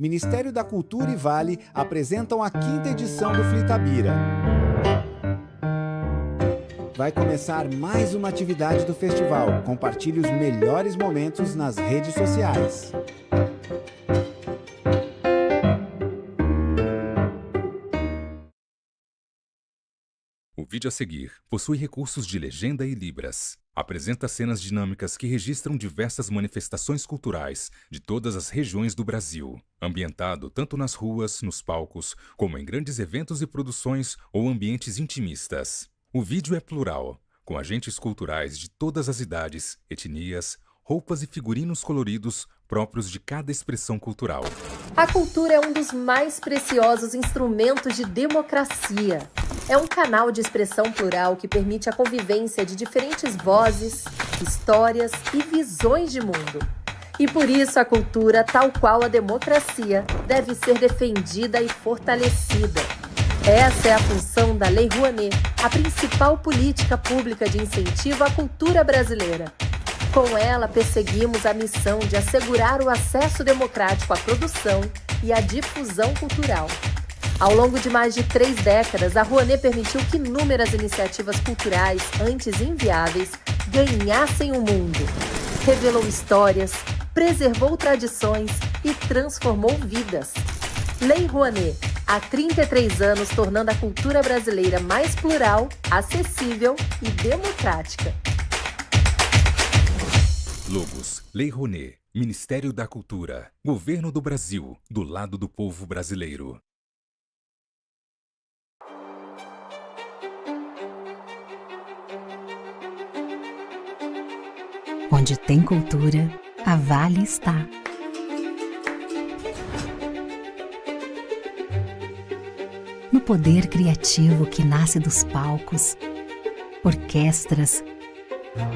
Ministério da Cultura e Vale apresentam a 5ª edição do Flitabira. Vai começar mais uma atividade do festival. Compartilhe os melhores momentos nas redes sociais. O vídeo a seguir possui recursos de legenda e libras. Apresenta cenas dinâmicas que registram diversas manifestações culturais de todas as regiões do Brasil, ambientado tanto nas ruas, nos palcos, como em grandes eventos e produções ou ambientes intimistas. O vídeo é plural, com agentes culturais de todas as idades, etnias, roupas e figurinos coloridos próprios de cada expressão cultural. A cultura é um dos mais preciosos instrumentos de democracia. É um canal de expressão plural que permite a convivência de diferentes vozes, histórias e visões de mundo. E por isso a cultura, tal qual a democracia, deve ser defendida e fortalecida. Essa é a função da Lei Rouanet, a principal política pública de incentivo à cultura brasileira. Com ela, perseguimos a missão de assegurar o acesso democrático à produção e à difusão cultural. Ao longo de mais de 3 décadas, a Rouanet permitiu que inúmeras iniciativas culturais, antes inviáveis, ganhassem o mundo. Revelou histórias, preservou tradições e transformou vidas. Lei Rouanet, há 33 anos tornando a cultura brasileira mais plural, acessível e democrática. Logos: Lei Rouanet, Ministério da Cultura, Governo do Brasil, do lado do povo brasileiro. Onde tem cultura, a Vale está. No poder criativo que nasce dos palcos, orquestras,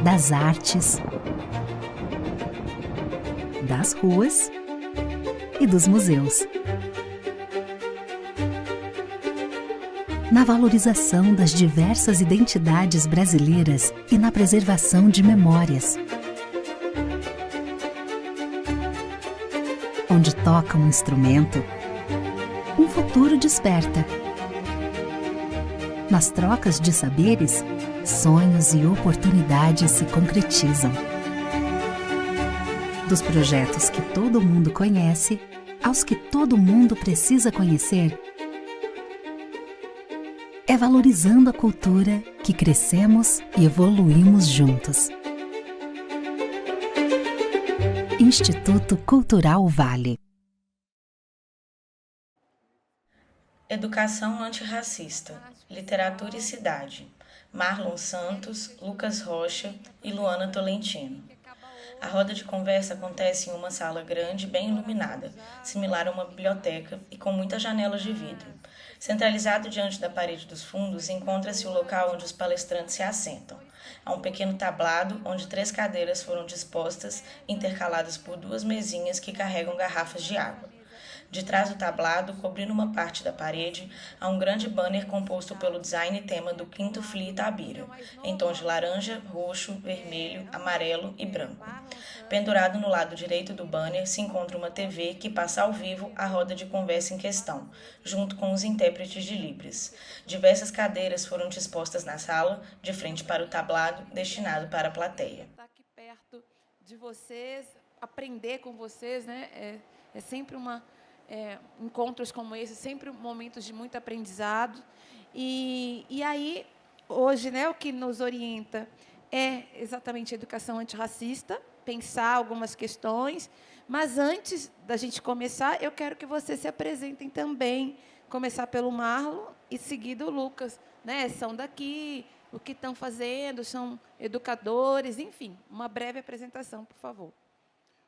das artes, das ruas e dos museus. Na valorização das diversas identidades brasileiras e na preservação de memórias. Onde toca um instrumento, um futuro desperta. Nas trocas de saberes, sonhos e oportunidades se concretizam. Dos projetos que todo mundo conhece, aos que todo mundo precisa conhecer, é valorizando a cultura que crescemos e evoluímos juntos. Instituto Cultural Vale. Educação antirracista, literatura e cidade. Marlon Santos, Lucas Rocha e Luana Tolentino. A roda de conversa acontece em uma sala grande, bem iluminada, similar a uma biblioteca e com muitas janelas de vidro. Centralizado diante da parede dos fundos, encontra-se o local onde os palestrantes se assentam. Há um pequeno tablado onde 3 cadeiras foram dispostas, intercaladas por 2 mesinhas que carregam garrafas de água. De trás do tablado, cobrindo uma parte da parede, há um grande banner composto pelo design e tema do 5º Flitabira, em tons de laranja, roxo, vermelho, amarelo e branco. Pendurado no lado direito do banner se encontra uma TV que passa ao vivo a roda de conversa em questão, junto com os intérpretes de Libras. Diversas cadeiras foram dispostas na sala, de frente para o tablado, destinado para a plateia. Estar aqui perto de vocês, aprender com vocês, né? É sempre encontros como esse, sempre momentos de muito aprendizado. E aí, hoje, né, o que nos orienta é exatamente a educação antirracista, pensar algumas questões, mas antes da gente começar, eu quero que vocês se apresentem também, começar pelo Marlon e seguido o Lucas, né? São daqui, o que estão fazendo, são educadores, enfim, uma breve apresentação, por favor.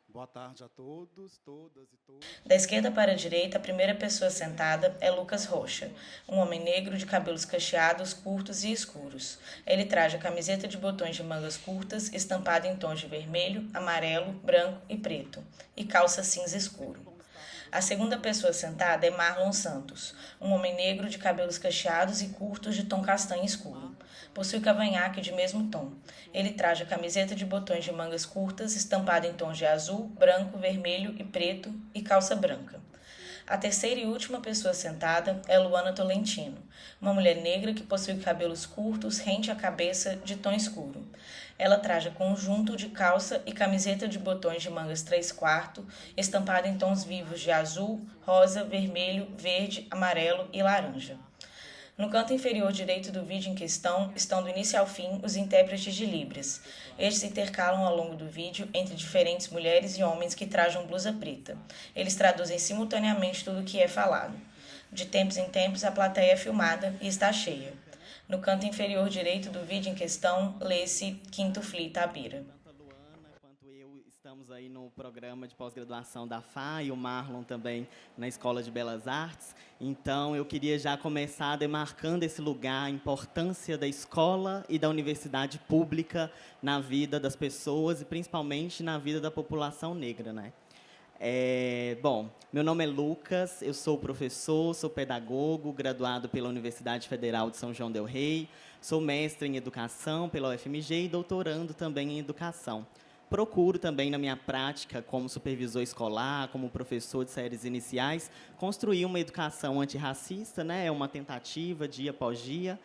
Boa tarde a todos, todas e todos. Da esquerda para a direita, a primeira pessoa sentada é Lucas Rocha, um homem negro de cabelos cacheados, curtos e escuros. Ele traja camiseta de botões de mangas curtas, estampada em tons de vermelho, amarelo, branco e preto, e calça cinza escuro. A segunda pessoa sentada é Marlon Santos, um homem negro de cabelos cacheados e curtos de tom castanho escuro. Possui cavanhaque de mesmo tom. Ele traja camiseta de botões de mangas curtas, estampada em tons de azul, branco, vermelho e preto e calça branca. A terceira e última pessoa sentada é Luana Tolentino, uma mulher negra que possui cabelos curtos rente à cabeça de tom escuro. Ela traja conjunto de calça e camiseta de botões de mangas 3/4, estampada em tons vivos de azul, rosa, vermelho, verde, amarelo e laranja. No canto inferior direito do vídeo em questão estão do início ao fim os intérpretes de Libras. Estes intercalam ao longo do vídeo entre diferentes mulheres e homens que trajam blusa preta. Eles traduzem simultaneamente tudo o que é falado. De tempos em tempos, a plateia é filmada e está cheia. No canto inferior direito do vídeo em questão, lê-se Quinto Fli Tabira. Tanto a Luana quanto eu estamos aí no programa de pós-graduação da FA e o Marlon também na Escola de Belas Artes. Então, eu queria já começar demarcando esse lugar, a importância da escola e da universidade pública na vida das pessoas e principalmente na vida da população negra, né? Bom, meu nome é Lucas, eu sou professor, sou pedagogo, graduado pela Universidade Federal de São João del Rei, sou mestre em educação pela UFMG e doutorando também em educação. Procuro também, na minha prática, como supervisor escolar, como professor de séries iniciais, construir uma educação antirracista, né? É uma tentativa, dia após dia.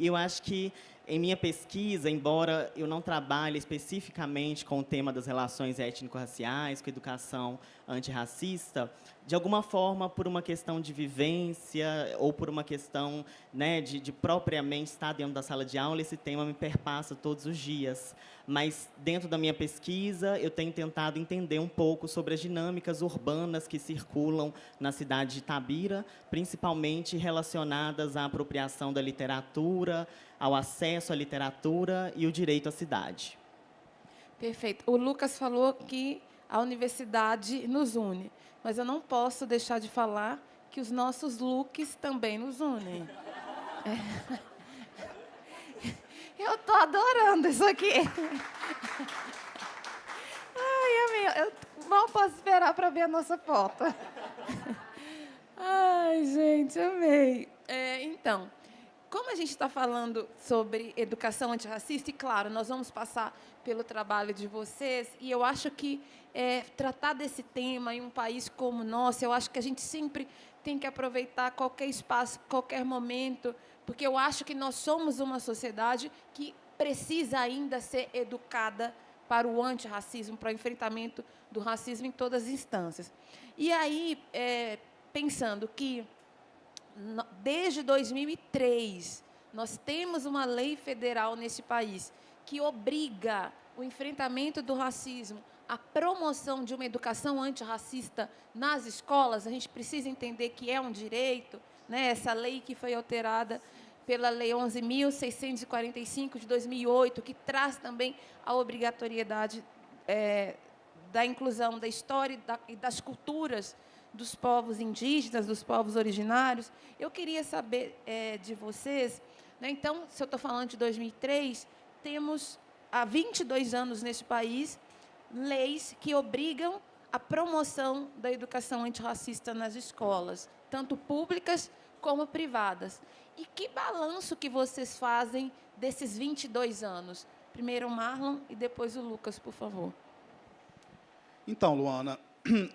Eu acho que, em minha pesquisa, embora eu não trabalhe especificamente com o tema das relações étnico-raciais, com educação antirracista, de alguma forma, por uma questão de vivência ou por uma questão, né, de propriamente estar dentro da sala de aula, esse tema me perpassa todos os dias. Mas, dentro da minha pesquisa, eu tenho tentado entender um pouco sobre as dinâmicas urbanas que circulam na cidade de Itabira, principalmente relacionadas à apropriação da literatura, ao acesso à literatura e o direito à cidade. Perfeito. O Lucas falou que a universidade nos une, mas eu não posso deixar de falar que os nossos looks também nos unem. Eu estou adorando isso aqui. Ai, amiga, eu não posso esperar para ver a nossa foto. Ai, gente, amei. Então, como a gente está falando sobre educação antirracista, e, claro, nós vamos passar pelo trabalho de vocês, e eu acho que tratar desse tema em um país como o nosso, eu acho que a gente sempre tem que aproveitar qualquer espaço, qualquer momento, porque eu acho que nós somos uma sociedade que precisa ainda ser educada para o antirracismo, para o enfrentamento do racismo em todas as instâncias. E aí, pensando que, desde 2003, nós temos uma lei federal nesse país que obriga o enfrentamento do racismo, a promoção de uma educação antirracista nas escolas. A gente precisa entender que é um direito, né? Essa lei que foi alterada pela Lei 11.645, de 2008, que traz também a obrigatoriedade da inclusão da história e das culturas dos povos indígenas, dos povos originários. Eu queria saber de vocês, né? Então, se eu estou falando de 2003, temos há 22 anos neste país leis que obrigam a promoção da educação antirracista nas escolas, tanto públicas como privadas. E que balanço que vocês fazem desses 22 anos? Primeiro o Marlon e depois o Lucas, por favor. Então, Luana,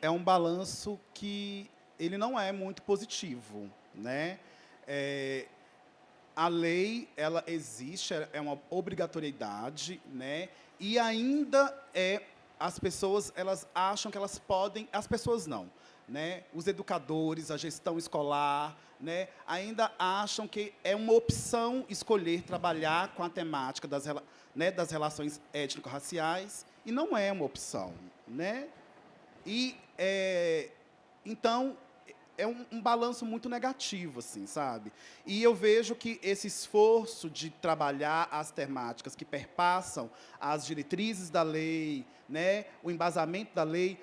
é um balanço que ele não é muito positivo, né? A lei, ela existe, é uma obrigatoriedade, né? E ainda as pessoas, elas acham que elas podem, as pessoas não, né? Os educadores, a gestão escolar, né? Ainda acham que é uma opção escolher trabalhar com a temática das relações étnico-raciais, e não é uma opção, né? E, então, é um balanço muito negativo, assim, sabe? E eu vejo que esse esforço de trabalhar as temáticas que perpassam as diretrizes da lei, né, o embasamento da lei,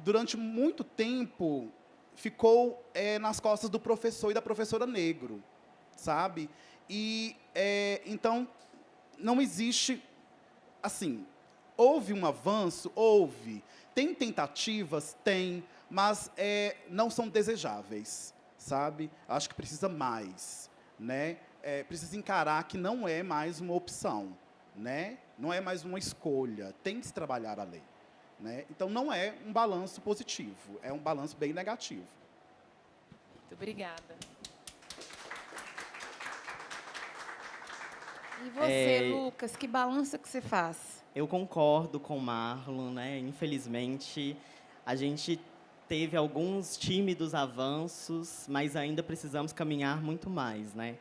durante muito tempo ficou nas costas do professor e da professora negro, sabe? E, então, não existe, assim, houve um avanço? Houve. Tem tentativas? Tem, mas não são desejáveis, sabe? Acho que precisa mais, né? Precisa encarar que não é mais uma opção, né? Não é mais uma escolha, tem que se trabalhar a lei, né? Então, não é um balanço positivo, é um balanço bem negativo. Muito obrigada. E você, Lucas, que balanço que você faz? Eu concordo com o Marlon, né? Infelizmente, a gente teve alguns tímidos avanços, mas ainda precisamos caminhar muito mais, né?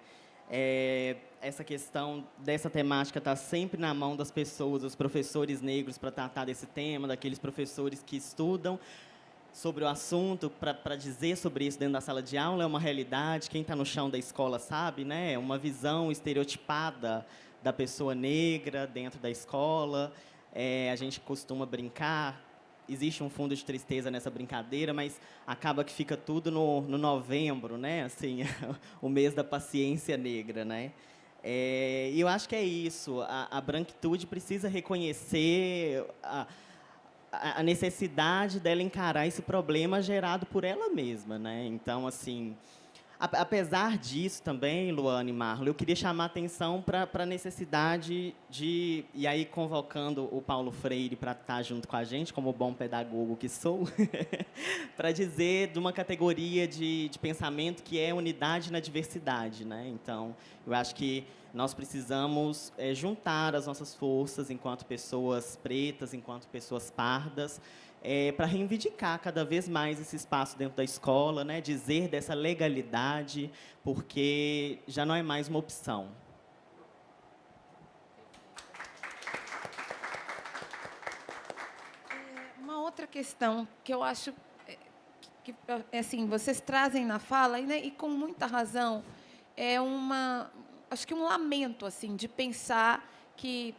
Essa questão dessa temática está sempre na mão das pessoas, dos professores negros, para tratar desse tema, daqueles professores que estudam sobre o assunto, para dizer sobre isso dentro da sala de aula, é uma realidade. Quem está no chão da escola sabe, né? É uma visão estereotipada da pessoa negra dentro da escola. A gente costuma brincar, existe um fundo de tristeza nessa brincadeira, mas acaba que fica tudo no novembro, né? Assim, o mês da paciência negra, né? E eu acho que é isso. A branquitude precisa reconhecer a necessidade dela encarar esse problema gerado por ela mesma, né? Então, assim, apesar disso também, Luana e Marlon, eu queria chamar a atenção para a necessidade de, e aí convocando o Paulo Freire para estar junto com a gente, como bom pedagogo que sou, para dizer de uma categoria de pensamento que é unidade na diversidade, né? Então, eu acho que nós precisamos juntar as nossas forças enquanto pessoas pretas, enquanto pessoas pardas, para reivindicar cada vez mais esse espaço dentro da escola, né? Dizer dessa legalidade, porque já não é mais uma opção. Uma outra questão que eu acho que assim, vocês trazem na fala, né, e com muita razão, acho que um lamento assim, de pensar que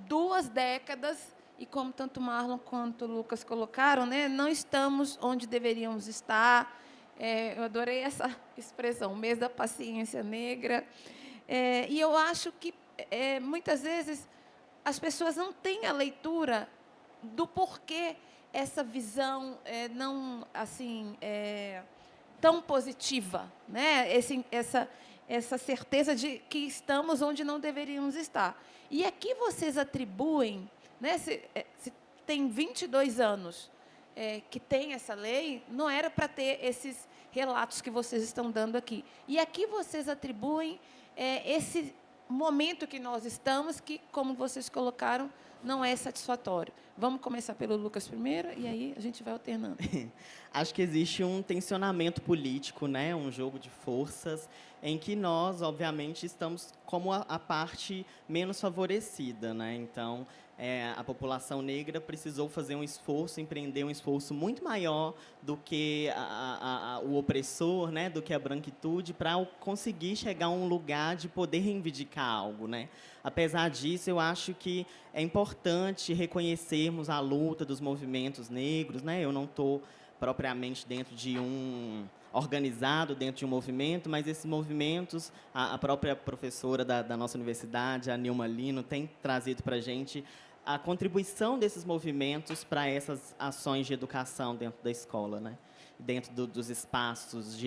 2 décadas, e como tanto Marlon quanto Lucas colocaram, né, não estamos onde deveríamos estar. Eu adorei essa expressão, mês da paciência negra. E eu acho que, muitas vezes, as pessoas não têm a leitura do porquê essa visão não assim tão positiva, né? Essa certeza de que estamos onde não deveríamos estar. E aqui vocês atribuem, né, se tem 22 anos que tem essa lei, não era para ter esses relatos que vocês estão dando aqui. E aqui vocês atribuem esse momento que nós estamos, que, como vocês colocaram, não é satisfatório. Vamos começar pelo Lucas primeiro, e aí a gente vai alternando. Acho que existe um tensionamento político, né? Um jogo de forças, em que nós, obviamente, estamos como a parte menos favorecida, né? Então, a população negra precisou fazer um esforço, empreender um esforço muito maior do que o opressor, né? Do que a branquitude, para conseguir chegar a um lugar de poder reivindicar algo, né? Apesar disso, eu acho que é importante reconhecermos a luta dos movimentos negros, né? Eu não estou propriamente dentro de organizado dentro de um movimento, mas esses movimentos, a própria professora da nossa universidade, a Nilma Lino, tem trazido para a gente a contribuição desses movimentos para essas ações de educação dentro da escola, né? Dentro dos espaços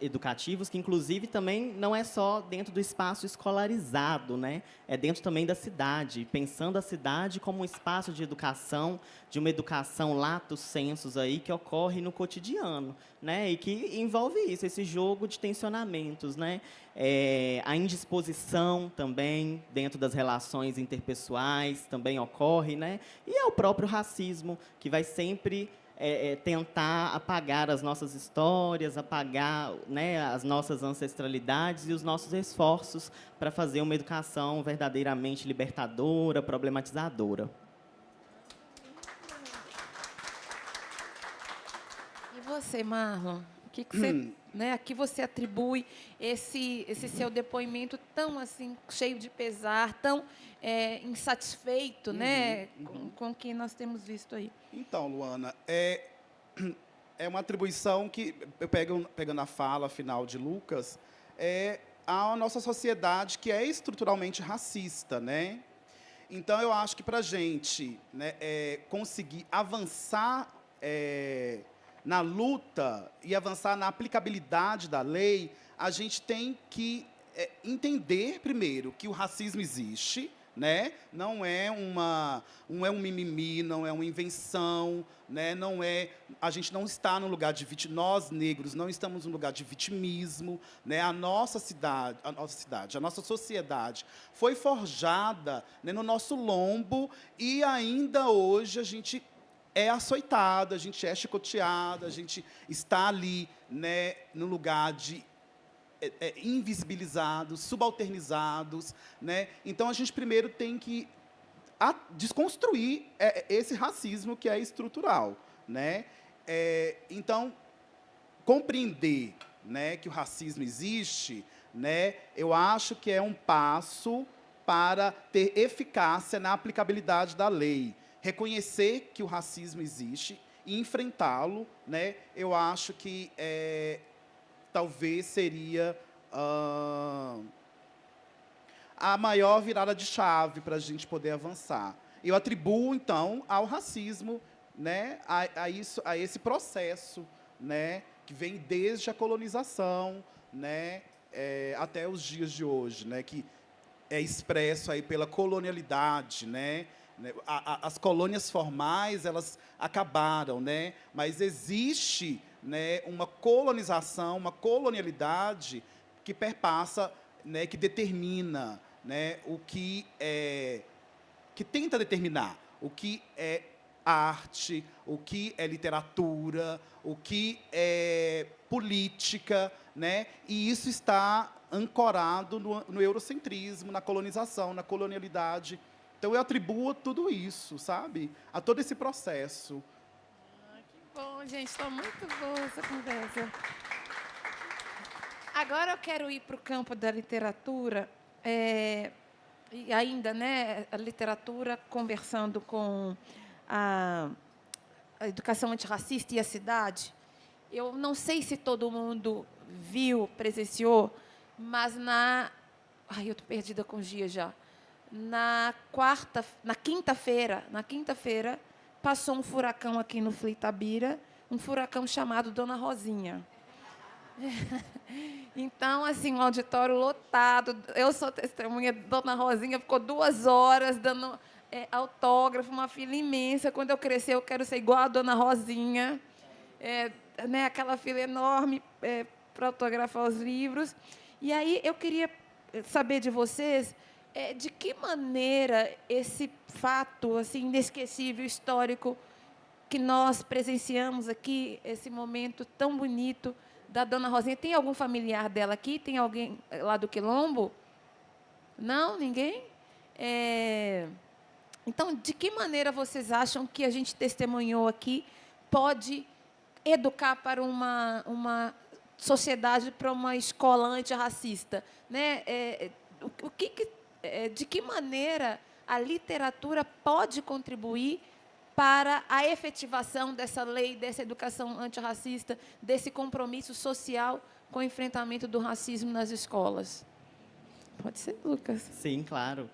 educativos, que, inclusive, também não é só dentro do espaço escolarizado, né? É dentro também da cidade, pensando a cidade como um espaço de educação, de uma educação lato sensus aí, que ocorre no cotidiano, né? E que envolve isso, esse jogo de tensionamentos, né? A indisposição também dentro das relações interpessoais também ocorre, né? E é o próprio racismo, que vai sempre tentar apagar as nossas histórias, apagar, né, as nossas ancestralidades e os nossos esforços para fazer uma educação verdadeiramente libertadora, problematizadora. E você, Marlon? O que você, né, a que você atribui esse seu depoimento tão assim cheio de pesar, tão insatisfeito, né, com o que nós temos visto aí? Então, Luana, é uma atribuição que, pegando a fala final de Lucas, a nossa sociedade que é estruturalmente racista, né? Então, eu acho que para a gente, né, conseguir avançar na luta e avançar na aplicabilidade da lei, a gente tem que entender, primeiro, que o racismo existe, né? Não é um mimimi, não é uma invenção, né? A gente não está no lugar de nós negros não estamos no lugar de vitimismo, né? A nossa sociedade foi forjada, né, no nosso lombo e ainda hoje a gente é açoitado, a gente é chicoteado, a gente está ali, né, no lugar de invisibilizados, subalternizados, né? Então a gente primeiro tem que desconstruir esse racismo que é estrutural, né? Então compreender, né, que o racismo existe, né? Eu acho que é um passo para ter eficácia na aplicabilidade da lei. Reconhecer que o racismo existe e enfrentá-lo, né? Eu acho que talvez seria a maior virada de chave para a gente poder avançar. Eu atribuo, então, ao racismo, né, a esse processo, né, que vem desde a colonização, né, até os dias de hoje, né, que é expresso aí pela colonialidade, né? As colônias formais, elas acabaram, né? Mas existe, né, uma colonização, uma colonialidade que perpassa, né, que determina, né, o que tenta determinar o que é arte, o que é literatura, o que é política, né? E isso está ancorado no eurocentrismo, na colonização, na colonialidade. Então, eu atribuo tudo isso, sabe? A todo esse processo. Que bom, gente. Está muito boa essa conversa. Agora eu quero ir para o campo da literatura. E ainda, né, a literatura conversando com a educação antirracista e a cidade. Eu não sei se todo mundo viu, presenciou, mas Ai, eu estou perdida com os dias já. Na quinta-feira, passou um furacão aqui no Flitabira, um furacão chamado Dona Rosinha. Então, assim, um auditório lotado. Eu sou testemunha, Dona Rosinha ficou 2 horas dando autógrafo, uma fila imensa. Quando eu crescer, eu quero ser igual a Dona Rosinha. Né, aquela fila enorme para autografar os livros. E aí eu queria saber de vocês de que maneira esse fato assim, inesquecível, histórico, que nós presenciamos aqui, esse momento tão bonito da Dona Rosinha. Tem algum familiar dela aqui? Tem alguém lá do Quilombo? Não? Ninguém? Então, de que maneira vocês acham que a gente testemunhou aqui pode educar para uma sociedade, para uma escola antirracista? Né? De que maneira a literatura pode contribuir para a efetivação dessa lei, dessa educação antirracista, desse compromisso social com o enfrentamento do racismo nas escolas? Pode ser, Lucas. Sim, claro.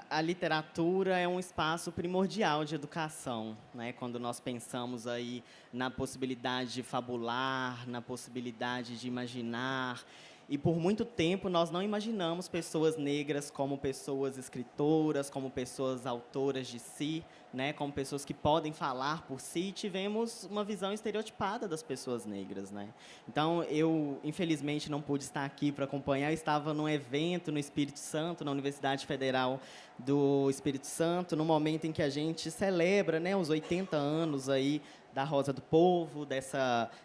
A literatura é um espaço primordial de educação, né? Quando nós pensamos aí na possibilidade de fabular, na possibilidade de imaginar. E, por muito tempo, nós não imaginamos pessoas negras como pessoas escritoras, como pessoas autoras de si, né, como pessoas que podem falar por si. Tivemos uma visão estereotipada das pessoas negras, né? Então, eu, infelizmente, não pude estar aqui para acompanhar. Eu estava num evento no Espírito Santo, na Universidade Federal do Espírito Santo, no momento em que a gente celebra, né, os 80 anos aí da Rosa do Povo,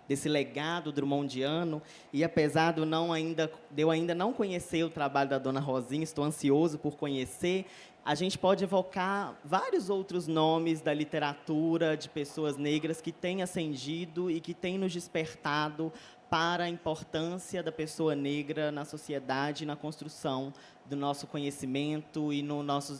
desse legado drummondiano. E, apesar de eu ainda não conhecer o trabalho da Dona Rosinha, estou ansioso por conhecer, a gente pode evocar vários outros nomes da literatura, de pessoas negras que têm ascendido e que têm nos despertado para a importância da pessoa negra na sociedade e na construção do nosso conhecimento e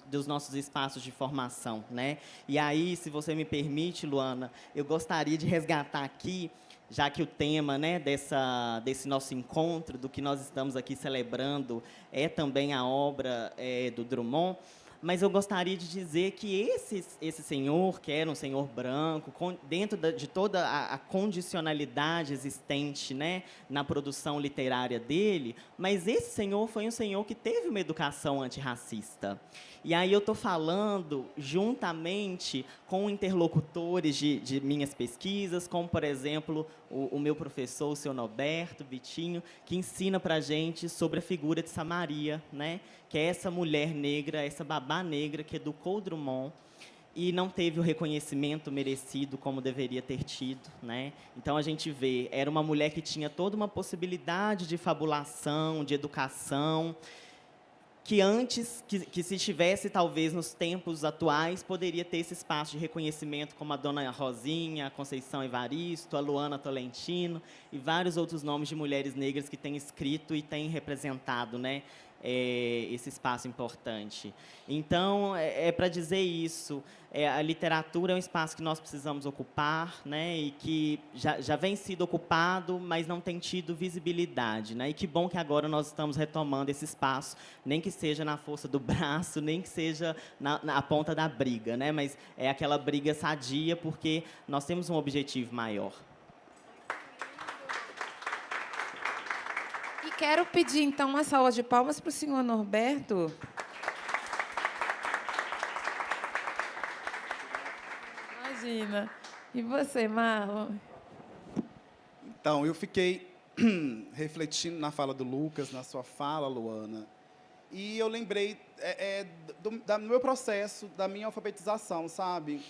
dos nossos espaços de formação, né? E aí, se você me permite, Luana, eu gostaria de resgatar aqui, já que o tema, né, desse nosso encontro, do que nós estamos aqui celebrando, é também a obra do Drummond, Mas eu gostaria de dizer que esse senhor, que era um senhor branco, dentro de toda a condicionalidade existente, né, na produção literária dele, mas esse senhor foi um senhor que teve uma educação antirracista. E aí eu estou falando juntamente com interlocutores de minhas pesquisas, como, por exemplo, o meu professor, o seu Norberto Vitinho, que ensina para a gente sobre a figura de Samaria, né? Que é essa mulher negra, essa babá negra que educou Drummond e não teve o reconhecimento merecido como deveria ter tido, né? Então, a gente vê, era uma mulher que tinha toda uma possibilidade de fabulação, de educação, que antes, que se estivesse, talvez, nos tempos atuais, poderia ter esse espaço de reconhecimento, como a Dona Rosinha, a Conceição Evaristo, a Luana Tolentino e vários outros nomes de mulheres negras que têm escrito e têm representado, né, esse espaço importante. Então, para dizer isso, a literatura é um espaço que nós precisamos ocupar, né, e que já vem sido ocupado, mas não tem tido visibilidade, né, e que bom que agora nós estamos retomando esse espaço, nem que seja na força do braço, nem que seja na ponta da briga, né, mas é aquela briga sadia, porque nós temos um objetivo maior. Quero pedir, então, uma salva de palmas para o senhor Norberto. Imagina. E você, Marlon? Então, eu fiquei refletindo na fala do Lucas, na sua fala, Luana, e eu lembrei do meu processo, da minha alfabetização, sabe?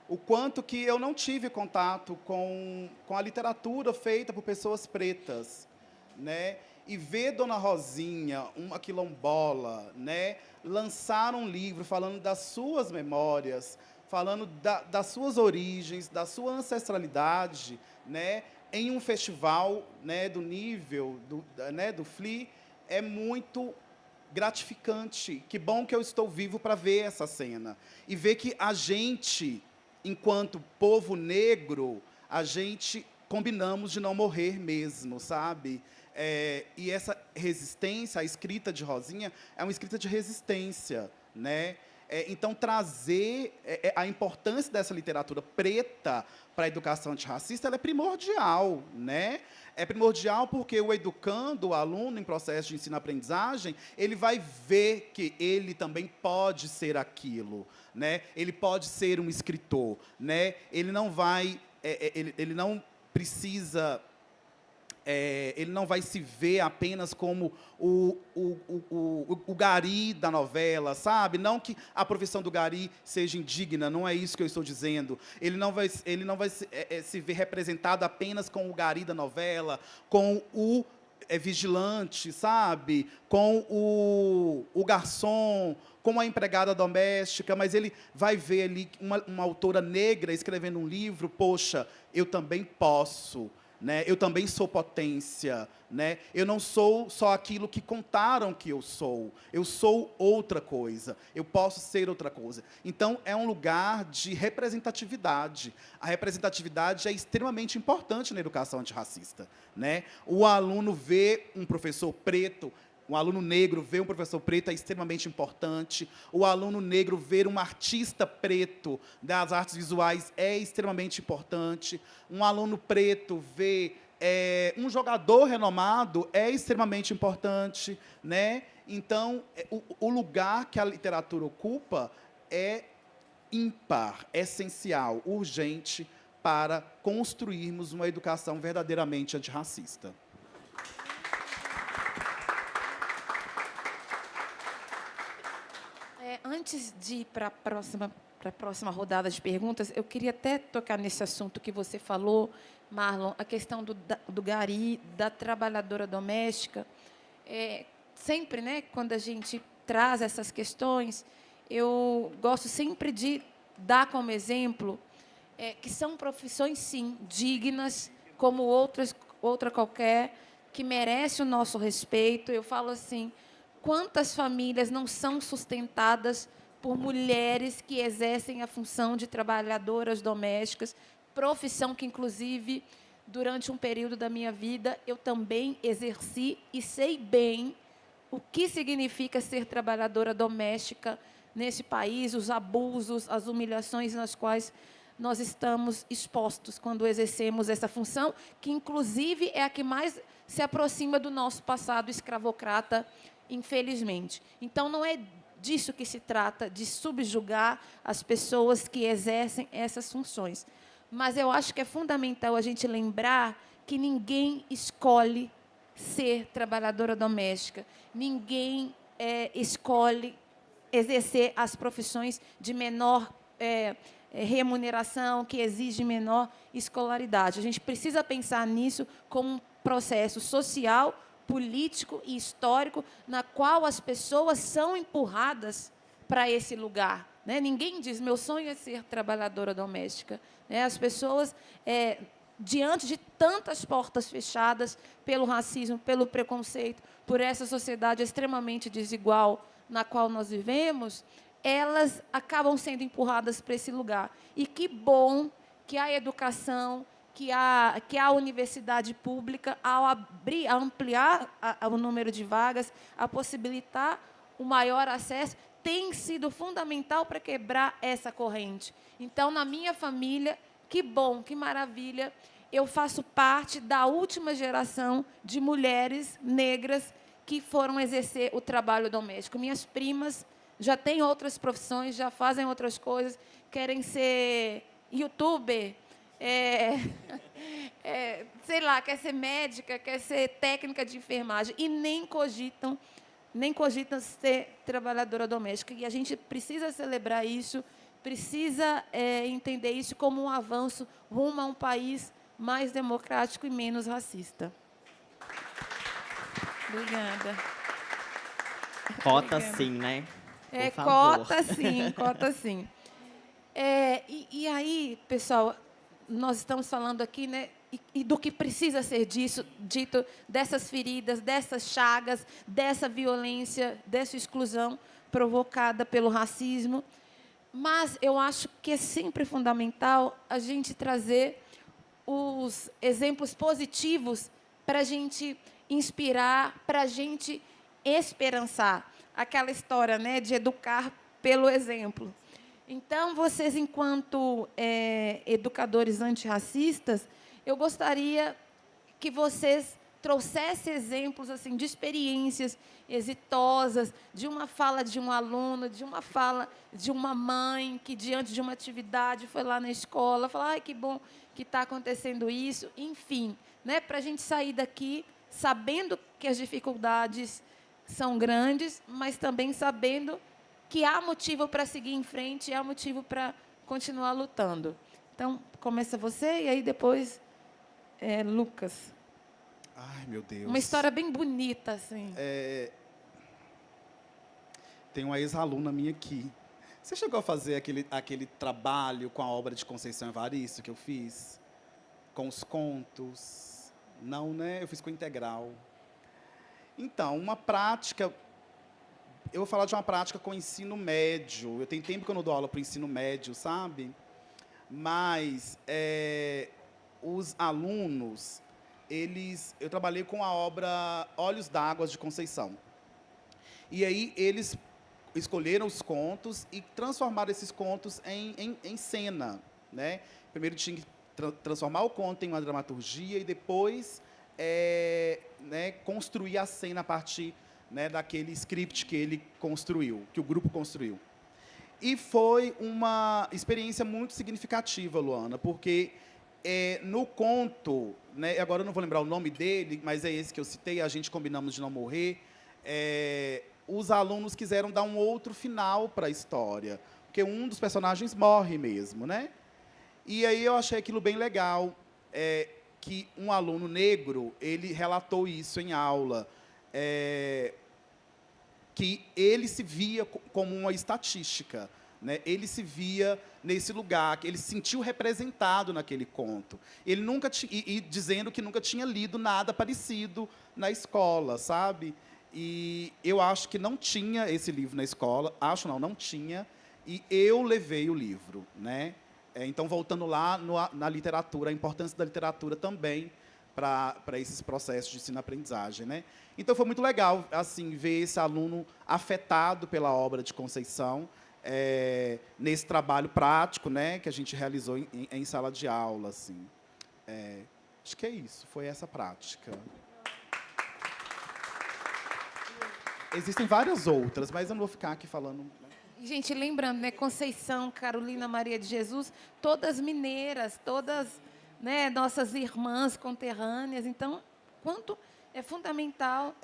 O quanto que eu não tive contato com a literatura feita por pessoas pretas, né? E ver Dona Rosinha, uma quilombola, né, lançar um livro falando das suas memórias, falando das suas origens, da sua ancestralidade, né, em um festival, né, do nível do FLI, é muito gratificante. Que bom que eu estou vivo para ver essa cena e ver que a gente, enquanto povo negro, a gente combinamos de não morrer mesmo, sabe? E essa resistência, a escrita de Rosinha, é uma escrita de resistência, né? Então, trazer a importância dessa literatura preta para a educação antirracista, ela é primordial, né? É primordial porque o educando, o aluno em processo de ensino-aprendizagem, ele vai ver que ele também pode ser aquilo, né? Ele pode ser um escritor, né? Ele não vai, ele não precisa, ele não vai se ver apenas como o gari da novela, sabe? Não que a profissão do gari seja indigna, não é isso que eu estou dizendo. Ele não vai se ver representado apenas com o gari da novela, com o vigilante, sabe? Com o garçom, com a empregada doméstica, mas ele vai ver ali uma autora negra escrevendo um livro, poxa, eu também posso, né? Eu também sou potência, né? Eu não sou só aquilo que contaram que eu sou outra coisa, eu posso ser outra coisa. Então, é um lugar de representatividade. A representatividade é extremamente importante na educação antirracista, né? O aluno vê um professor preto, um aluno negro ver um professor preto é extremamente importante. O aluno negro ver um artista preto das artes visuais é extremamente importante. Um aluno preto ver um jogador renomado é extremamente importante, né? Então, o lugar que a literatura ocupa é ímpar, essencial, urgente para construirmos uma educação verdadeiramente antirracista. Antes de ir para a próxima rodada de perguntas, eu queria até tocar nesse assunto que você falou, Marlon, a questão do gari, da trabalhadora doméstica. Sempre, né, quando a gente traz essas questões, eu gosto sempre de dar como exemplo que são profissões, sim, dignas, como outra qualquer, que merece o nosso respeito. Eu falo assim, quantas famílias não são sustentadas por mulheres que exercem a função de trabalhadoras domésticas, profissão que, inclusive, durante um período da minha vida, eu também exerci e sei bem o que significa ser trabalhadora doméstica nesse país, os abusos, as humilhações nas quais nós estamos expostos quando exercemos essa função, que, inclusive, é a que mais se aproxima do nosso passado escravocrata, infelizmente. Então, não é disso que se trata, de subjugar as pessoas que exercem essas funções. Mas eu acho que é fundamental a gente lembrar que ninguém escolhe ser trabalhadora doméstica, ninguém escolhe exercer as profissões de menor remuneração, que exige menor escolaridade. A gente precisa pensar nisso como um processo social, político e histórico, na qual as pessoas são empurradas para esse lugar. Né? Ninguém diz, meu sonho é ser trabalhadora doméstica. Né? As pessoas, diante de tantas portas fechadas pelo racismo, pelo preconceito, por essa sociedade extremamente desigual na qual nós vivemos, elas acabam sendo empurradas para esse lugar. E que bom que a educação, que a universidade pública, ao ampliar o número de vagas, a possibilitar o maior acesso, tem sido fundamental para quebrar essa corrente. Então, na minha família, que bom, que maravilha, eu faço parte da última geração de mulheres negras que foram exercer o trabalho doméstico. Minhas primas já têm outras profissões, já fazem outras coisas, querem ser youtuber, sei lá, quer ser médica, quer ser técnica de enfermagem, e nem cogitam ser trabalhadora doméstica. E a gente precisa celebrar isso, precisa entender isso como um avanço rumo a um país mais democrático e menos racista. Obrigada. Cota Obrigada. sim, né? Por favor. Cota sim, cota sim. E aí, pessoal, nós estamos falando aqui, né, e do que precisa ser dito dessas feridas, dessas chagas, dessa violência, dessa exclusão provocada pelo racismo. Mas eu acho que é sempre fundamental a gente trazer os exemplos positivos para a gente inspirar, para a gente esperançar. Aquela história, né, de educar pelo exemplo. Então, vocês, enquanto educadores antirracistas, eu gostaria que vocês trouxessem exemplos assim, de experiências exitosas, de uma fala de um aluno, de uma fala de uma mãe que, diante de uma atividade, foi lá na escola, falou, ai, que bom que está acontecendo isso, enfim, né, para a gente sair daqui sabendo que as dificuldades são grandes, mas também sabendo que há motivo para seguir em frente, há motivo para continuar lutando. Então, começa você e aí depois Lucas. Ai, meu Deus. Uma história bem bonita, assim. Tem uma ex-aluna minha aqui. Você chegou a fazer aquele trabalho com a obra de Conceição Evaristo que eu fiz? Com os contos? Não, né? Eu fiz com integral. Então, uma prática... Eu vou falar de uma prática com ensino médio. Eu tenho tempo que eu não dou aula para o ensino médio, sabe? Mas os alunos, eu trabalhei com a obra Olhos d'Água de Conceição. E aí eles escolheram os contos e transformaram esses contos em cena, né? Primeiro tinha que transformar o conto em uma dramaturgia e depois né, construir a cena a partir, né, daquele script que ele construiu, que o grupo construiu. E foi uma experiência muito significativa, Luana, porque no conto, né, agora eu não vou lembrar o nome dele, mas é esse que eu citei, A Gente Combinamos de Não Morrer, os alunos quiseram dar um outro final para a história, porque um dos personagens morre mesmo, né? E aí eu achei aquilo bem legal, que um aluno negro, ele relatou isso em aula, que ele se via como uma estatística, né? Ele se via nesse lugar, que ele se sentiu representado naquele conto. Ele nunca e dizendo que nunca tinha lido nada parecido na escola, sabe? E eu acho que não tinha esse livro na escola, não tinha, e eu levei o livro, né? Então, voltando lá na literatura, a importância da literatura também para esses processos de ensino-aprendizagem, né? Então, foi muito legal assim ver esse aluno afetado pela obra de Conceição, nesse trabalho prático, né, que a gente realizou em sala de aula. Assim. Acho que é isso, foi essa prática. Existem várias outras, mas eu não vou ficar aqui falando. Gente, lembrando, né, Conceição, Carolina Maria de Jesus, todas mineiras, todas, né, nossas irmãs conterrâneas. Então, quanto é fundamental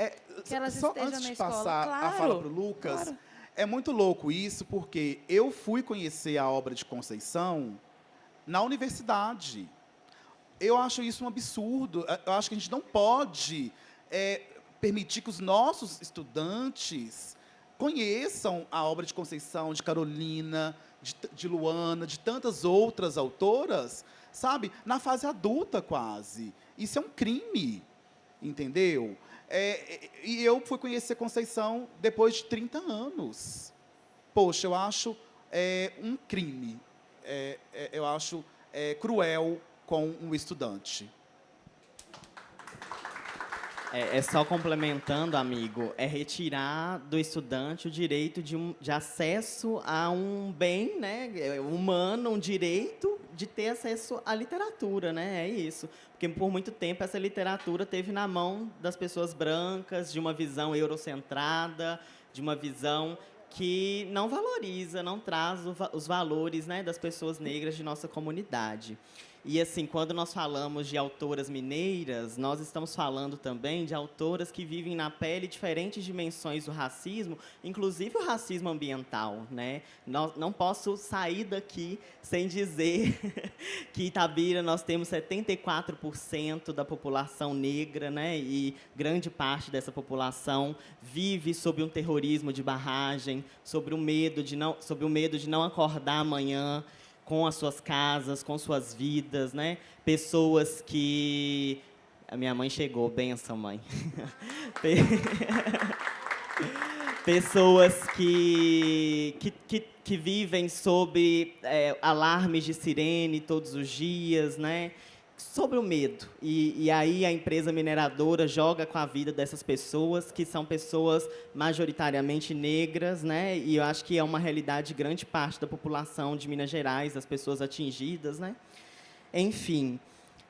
que elas só estejam antes na de escola. passar Claro, a fala para o Lucas, claro. é muito louco isso, porque eu fui conhecer a obra de Conceição na universidade. Eu acho isso um absurdo. Eu acho que a gente não pode permitir que os nossos estudantes conheçam a obra de Conceição, de Carolina, de Luana, de tantas outras autoras, sabe, na fase adulta quase. Isso é um crime, entendeu? E eu fui conhecer Conceição depois de 30 anos. Poxa, eu acho um crime. Eu acho cruel com um estudante. Só complementando, amigo, é retirar do estudante o direito de acesso a um bem, né, humano, um direito de ter acesso à literatura, né? É isso. Porque, por muito tempo, essa literatura teve na mão das pessoas brancas, de uma visão eurocentrada, de uma visão que não valoriza, não traz os valores, né, das pessoas negras de nossa comunidade. E, assim, quando nós falamos de autoras mineiras, nós estamos falando também de autoras que vivem na pele diferentes dimensões do racismo, inclusive o racismo ambiental, né? Não posso sair daqui sem dizer que em Itabira nós temos 74% da população negra, né? E grande parte dessa população vive sob um terrorismo de barragem, sob o medo de não acordar amanhã com as suas casas, com suas vidas, né? Pessoas que... A minha mãe chegou, benção, mãe. Pessoas que vivem sob alarmes de sirene todos os dias, né? Sobre o medo. E aí a empresa mineradora joga com a vida dessas pessoas, que são pessoas majoritariamente negras, né? E eu acho que é uma realidade de grande parte da população de Minas Gerais, das pessoas atingidas, né? Enfim,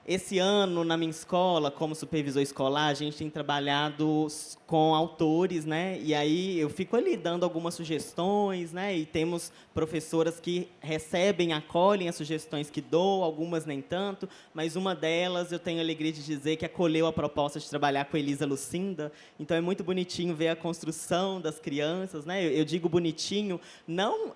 esse ano, na minha escola, como supervisor escolar, a gente tem trabalhado com autores, né? E aí eu fico ali dando algumas sugestões, né? E temos professoras que recebem, acolhem as sugestões que dou, algumas nem tanto, mas uma delas eu tenho a alegria de dizer que acolheu a proposta de trabalhar com a Elisa Lucinda. Então é muito bonitinho ver a construção das crianças, né? Eu digo bonitinho, não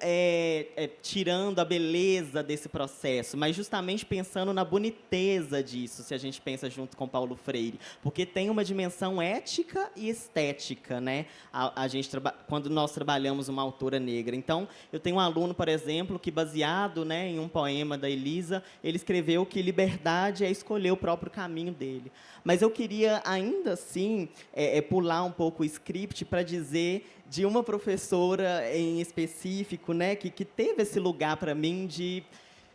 tirando a beleza desse processo, mas justamente pensando na boniteza disso, se a gente pensa junto com Paulo Freire, porque tem uma dimensão ética e estética, né? Quando nós trabalhamos uma autora negra. Então, eu tenho um aluno, por exemplo, que, baseado, né, em um poema da Elisa, ele escreveu que liberdade é escolher o próprio caminho dele. Mas eu queria, ainda assim, pular um pouco o script para dizer de uma professora em específico, né, que teve esse lugar para mim de...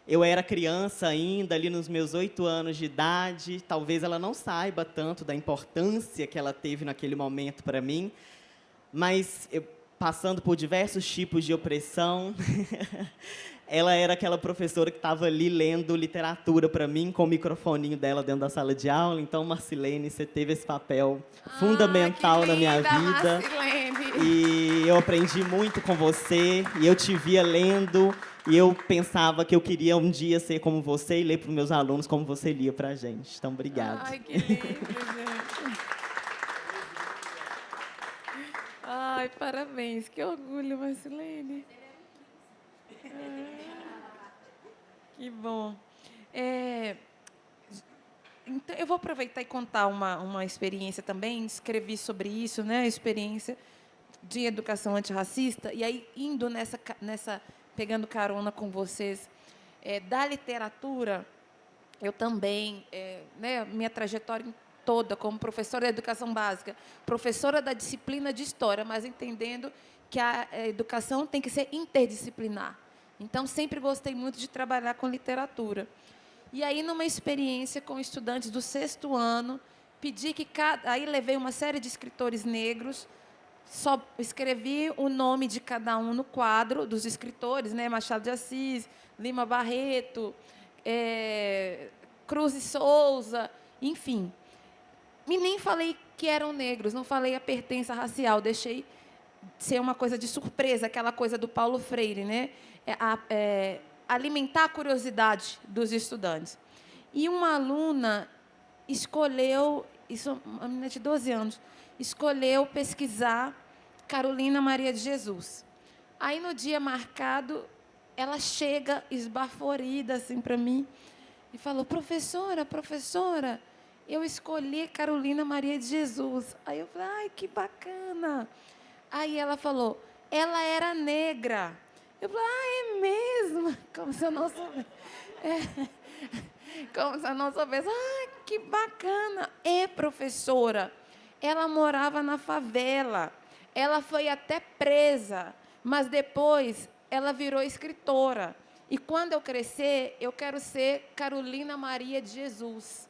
Eu era criança ainda, ali nos meus 8 anos de idade. Talvez ela não saiba tanto da importância que ela teve naquele momento para mim. Mas, passando por diversos tipos de opressão, ela era aquela professora que estava ali lendo literatura para mim, com o microfoninho dela dentro da sala de aula. Então, Marcilene, você teve esse papel fundamental na minha vida. Marcilene. E eu aprendi muito com você, e eu te via lendo, e eu pensava que eu queria um dia ser como você e ler para os meus alunos como você lia para a gente. Então, obrigada. Ai, que lindo, gente. Ai, parabéns. Que orgulho, Marcilene. Que bom. Então, eu vou aproveitar e contar uma experiência também. Escrevi sobre isso, né? A experiência de educação antirracista. E aí, indo pegando carona com vocês, da literatura, eu também, né, minha trajetória toda como professora de educação básica, professora da disciplina de história, mas entendendo que a educação tem que ser interdisciplinar. Então, sempre gostei muito de trabalhar com literatura. E aí, numa experiência com estudantes do 6º ano, pedi que aí levei uma série de escritores negros, só escrevi o nome de cada um no quadro dos escritores, né? Machado de Assis, Lima Barreto, Cruz e Souza, enfim. E nem falei que eram negros, não falei a pertença racial, deixei ser uma coisa de surpresa, aquela coisa do Paulo Freire, né? Alimentar a curiosidade dos estudantes. E uma aluna escolheu, uma menina de 12 anos, escolheu pesquisar Carolina Maria de Jesus. Aí, no dia marcado, ela chega esbaforida assim para mim e falou: professora, eu escolhi Carolina Maria de Jesus. Aí eu falei: ai, que bacana. Aí ela falou: ela era negra. Eu falei: ah, é mesmo? Como se eu não soubesse. Como se eu não soubesse. Ah, que bacana. Professora, ela morava na favela. Ela foi até presa, mas depois ela virou escritora. E quando eu crescer, eu quero ser Carolina Maria de Jesus.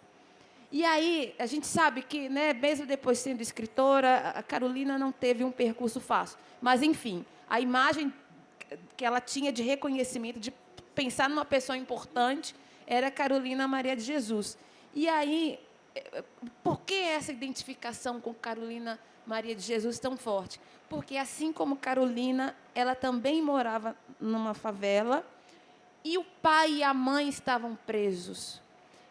E aí, a gente sabe que, né, mesmo depois sendo escritora, a Carolina não teve um percurso fácil. Mas, enfim, a imagem que ela tinha de reconhecimento, de pensar numa pessoa importante, era Carolina Maria de Jesus. E aí, por que essa identificação com Carolina Maria de Jesus tão forte? Porque, assim como Carolina, ela também morava numa favela e o pai e a mãe estavam presos.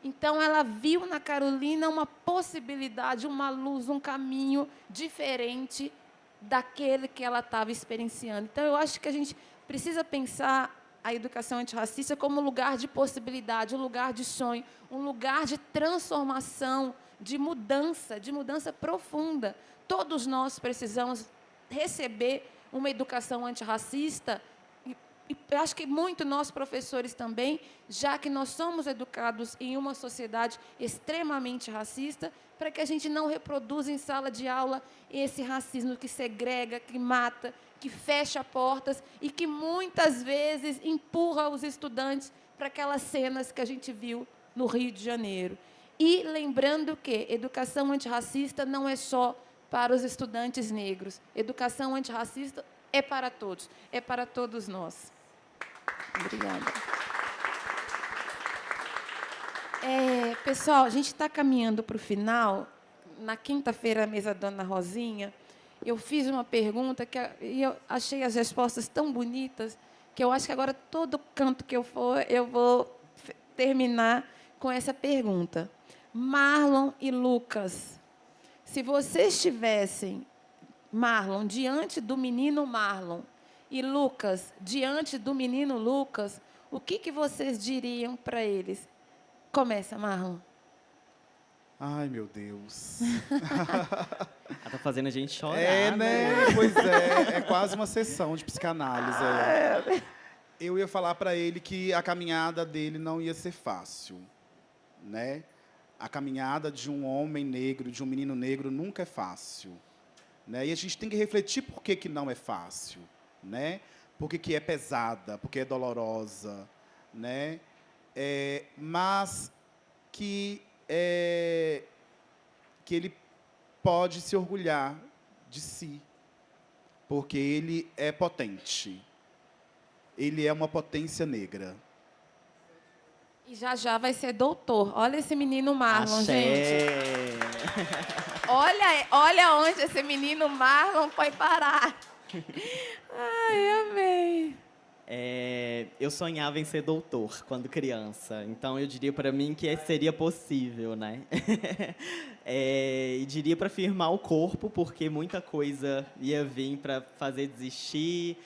Então, ela viu na Carolina uma possibilidade, uma luz, um caminho diferente daquele que ela estava experienciando. Então, eu acho que a gente precisa pensar a educação antirracista como um lugar de possibilidade, um lugar de sonho, um lugar de transformação, de mudança profunda. Todos nós precisamos receber uma educação antirracista. E acho que muito nós, professores, também, já que nós somos educados em uma sociedade extremamente racista, para que a gente não reproduza em sala de aula esse racismo que segrega, que mata, que fecha portas e que, muitas vezes, empurra os estudantes para aquelas cenas que a gente viu no Rio de Janeiro. E lembrando que educação antirracista não é só para os estudantes negros. Educação antirracista é para todos, é para todos nós. Obrigada. Pessoal, a gente está caminhando para o final. Na quinta-feira, a mesa da Dona Rosinha, eu fiz uma pergunta e eu achei as respostas tão bonitas que eu acho que agora, todo canto que eu for, eu vou terminar com essa pergunta. Marlon e Lucas, se vocês tivessem Marlon diante do menino Marlon e Lucas diante do menino Lucas, o que vocês diriam para eles? Começa, Marlon. Ai, meu Deus. Ela tá fazendo a gente chorar. Né? Pois é quase uma sessão de psicanálise. Eu ia falar para ele que a caminhada dele não ia ser fácil, né? A caminhada de um homem negro, de um menino negro, nunca é fácil, né? E a gente tem que refletir por que não é fácil, né? Por que é pesada, por que é dolorosa, né? Mas que ele pode se orgulhar de si, porque ele é potente. Ele é uma potência negra. E já vai ser doutor. Olha esse menino Marlon, gente. Olha onde esse menino Marlon foi parar. Ai, amei. Eu sonhava em ser doutor quando criança, então eu diria para mim que seria possível, né? E diria para firmar o corpo, porque muita coisa ia vir para fazer desistir,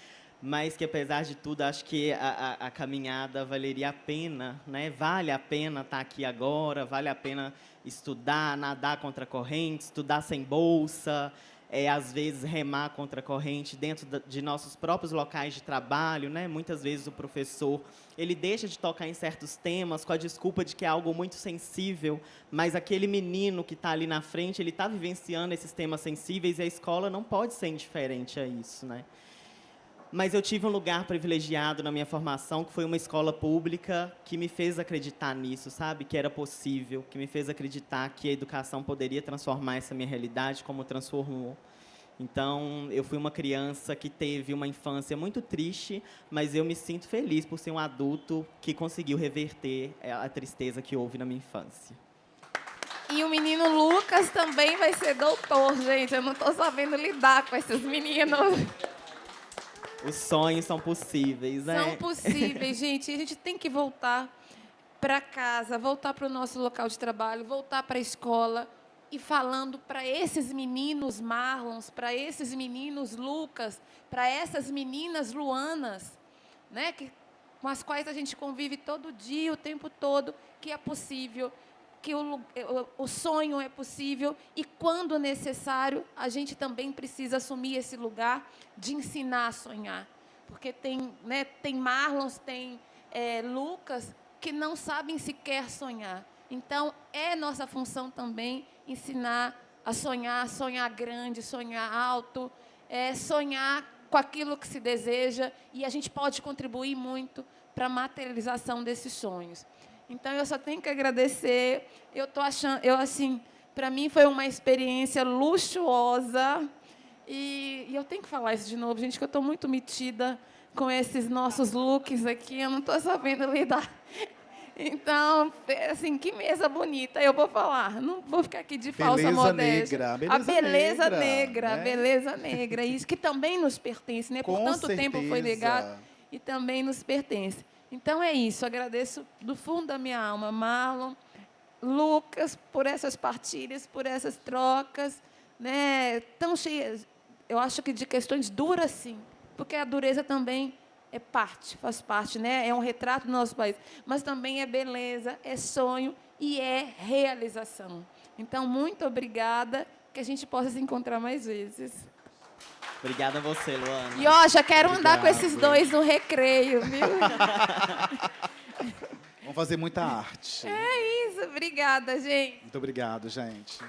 mas que, apesar de tudo, acho que a caminhada valeria a pena, né? Vale a pena estar aqui agora, vale a pena estudar, nadar contra a corrente, estudar sem bolsa, às vezes remar contra a corrente dentro de nossos próprios locais de trabalho, né? Muitas vezes o professor ele deixa de tocar em certos temas com a desculpa de que é algo muito sensível, mas aquele menino que está ali na frente, ele está vivenciando esses temas sensíveis e a escola não pode ser indiferente a isso, né? Mas eu tive um lugar privilegiado na minha formação, que foi uma escola pública, que me fez acreditar nisso, sabe? Que era possível, que me fez acreditar que a educação poderia transformar essa minha realidade como transformou. Então, eu fui uma criança que teve uma infância muito triste, mas eu me sinto feliz por ser um adulto que conseguiu reverter a tristeza que houve na minha infância. E o menino Lucas também vai ser doutor, gente. Eu não estou sabendo lidar com esses meninos. Os sonhos são possíveis, né? São possíveis, gente. E a gente tem que voltar para casa, voltar para o nosso local de trabalho, voltar para a escola e falando para esses meninos Marlons, para esses meninos Lucas, para essas meninas Luanas, né, com as quais a gente convive todo dia, o tempo todo, que é possível, que o sonho é possível e, quando necessário, a gente também precisa assumir esse lugar de ensinar a sonhar. Porque tem Marlons, tem Lucas, que não sabem sequer sonhar. Então, é nossa função também ensinar a sonhar grande, sonhar alto, sonhar com aquilo que se deseja, e a gente pode contribuir muito para a materialização desses sonhos. Então, eu só tenho que agradecer. Eu estou achando, assim, para mim foi uma experiência luxuosa. E eu tenho que falar isso de novo, gente, que eu estou muito metida com esses nossos looks aqui. Eu não estou sabendo lidar. Então, assim, que mesa bonita. Eu vou falar. Não vou ficar aqui de falsa modéstia. Beleza a beleza negra, negra, né? a beleza negra. Isso que também nos pertence, né? Por Com tanto certeza. tempo foi negado e também nos pertence. Então, é isso. Agradeço do fundo da minha alma, Marlon, Lucas, por essas partilhas, por essas trocas, né, tão cheias, eu acho que de questões duras, sim, porque a dureza também faz parte, né? É um retrato do nosso país, mas também é beleza, é sonho e é realização. Então, muito obrigada, que a gente possa se encontrar mais vezes. Obrigada a você, Luana. E, ó, já quero andar com esses dois no recreio, viu? Vamos fazer muita arte. É isso, obrigada, gente. Muito obrigado, gente.